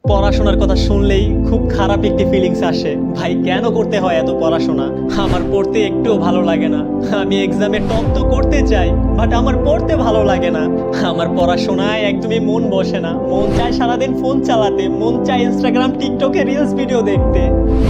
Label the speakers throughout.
Speaker 1: পড়াশোনার কথা শুনলেই খুব খারাপ একটি ফিলিংস আসে। ভাই কেন করতে হয় এত পড়াশোনা? আমার পড়তে একটুও ভালো লাগে না। আমি এক্সামে টপ তো করতে চাই, বাট আমার পড়তে ভালো লাগে না। আমার পড়াশোনায় একদমই মন বসে না। মন চায় সারাদিন ফোন চালাতে, মন চায় ইনস্টাগ্রাম টিকটকে রিলস ভিডিও দেখতে,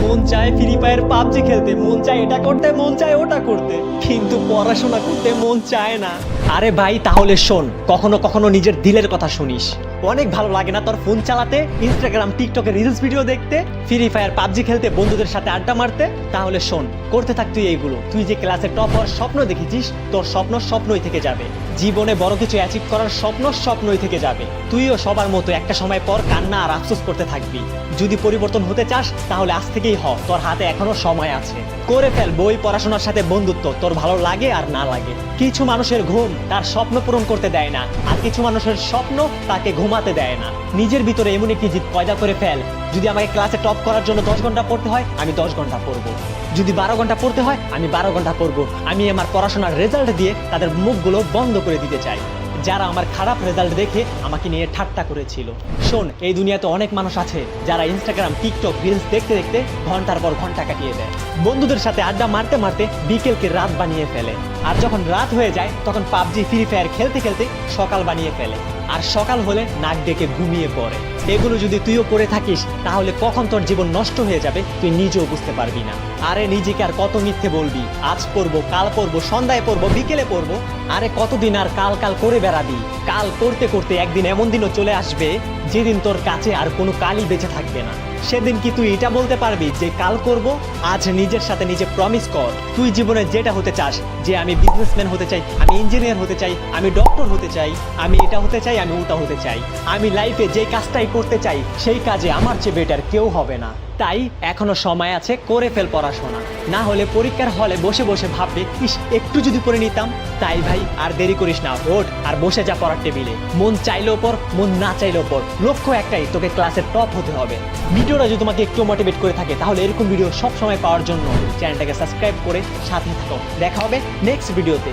Speaker 1: মন চায় ফ্রি ফায়ার পাবজি খেলতে, মন চায় এটা করতে, মন চায় ওটা করতে, কিন্তু পড়াশোনা করতে মন চায় না। আরে ভাই তাহলে শোন, কখনো কখনো নিজের দিলের কথা শুনিস। অনেক ভালো লাগে না তোর ফোন চালাতে, ইনস্টাগ্রাম টিকটকে রিলস ভিডিও দেখতে, ফ্রি ফায়ার পাবজি খেলতে, বন্ধুদের সাথে আড্ডা মারতে? তাহলে শোন, করতে থাক তুই এইগুলো। তুই যে ক্লাসে টপ হওয়ার স্বপ্ন দেখেছিস, তোর স্বপ্ন স্বপ্নই থেকে যাবে। জীবনে বড় কিছু অ্যাচিভ করার স্বপ্ন স্বপ্নই থেকে যাবে। তুইও সবার মতো একটা সময় পর কান্না আর আফসোস করতে থাকবি। যদি পরিবর্তন হতে চাস তাহলে আজ থেকেই হ, তোর হাতে এখনো সময় আছে। করে ফেল বই পড়াশোনার সাথে বন্ধুত্ব, তোর ভালো লাগে আর না লাগে। কিছু মানুষের ঘুম তার স্বপ্ন পূরণ করতে দেয় না, আর কিছু মানুষের স্বপ্ন তাকে ঘুমাতে দেয় না। নিজের ভিতরে এমন একটি জিদ পয়দা করে ফেল, যদি আমাকে ক্লাসে টপ করার জন্য 10 ঘন্টা পড়তে হয় আমি 10 ঘন্টা পড়বো, যদি 12 ঘন্টা পড়তে হয় আমি 12 ঘন্টা পড়বো। আমি আমার পড়াশোনার রেজাল্ট দিয়ে তাদের মুখগুলো বন্ধ করে দিতে চাই, যারা আমার খারাপ রেজাল্ট দেখে আমাকে নিয়ে ঠাট্টা করেছিল। শোন, এই দুনিয়াতে অনেক মানুষ আছে যারা ইনস্টাগ্রাম টিকটক রিলস দেখতে দেখতে ঘন্টার পর ঘন্টা কাটিয়ে দেয়। বন্ধুদের সাথে আড্ডা মারতে মারতে বিকেলকে রাত বানিয়ে ফেলে, আর যখন রাত হয়ে যায় তখন পাবজি ফ্রি ফায়ার খেলতে খেলতে সকাল বানিয়ে ফেলে, আর সকাল হলে নাক ডেকে ঘুমিয়ে পড়ে। এগুলো যদি তুইও করে থাকিস তাহলে কখন তোর জীবন নষ্ট হয়ে যাবে তুই নিজেও বুঝতে পারবি না। আরে নিজেকে আর কত মিথ্যে বলবি? আজ পড়বো, কাল পড়বো, সন্ধ্যায় পড়বো, বিকেলে পড়বো। আরে কতদিন আর কাল কাল করে বেড়াবি? কাল করতে করতে একদিন এমন দিনও চলে আসবে যেদিন তোর কাছে আর কোনো কালই বেঁচে থাকবে না। সেদিন কি তুই এটা বলতে পারবি যে কাল করব? আজ নিজের সাথে নিজে প্রমিস কর, তুই জীবনে যেটা হতে চাস, যে আমি বিজনেসম্যান হতে চাই, আমি ইঞ্জিনিয়ার হতে চাই, আমি ডক্টর হতে চাই, আমি এটা হতে চাই, আমি ওটা হতে চাই, আমি লাইফে যে কাজটাই করতে চাই সেই কাজে আমার চেয়ে বেটার কেউ হবে না। তাই এখনো সময় আছে, করে ফেল পড়াশোনা। না হলে পরীক্ষার হলে বসে বসে ভাববে, ইস একটু যদি পড়ে নিতাম। তাই ভাই আর দেরি করিস না, ওঠ আর বসে যা পড়ার টেবিলে। মন চাইলেও পড়, মন না চাইলেও পড়, লক্ষ্য একটাই, তোকে ক্লাসের টপ হতে হবে। ভিডিওটা যদি তোমাকে একটু মোটিভেট করে থাকে তাহলে এরকম ভিডিও সব সময় পাওয়ার জন্য চ্যানেলটাকে সাবস্ক্রাইব করে সাথে থাকো। দেখা হবে নেক্সট ভিডিওতে।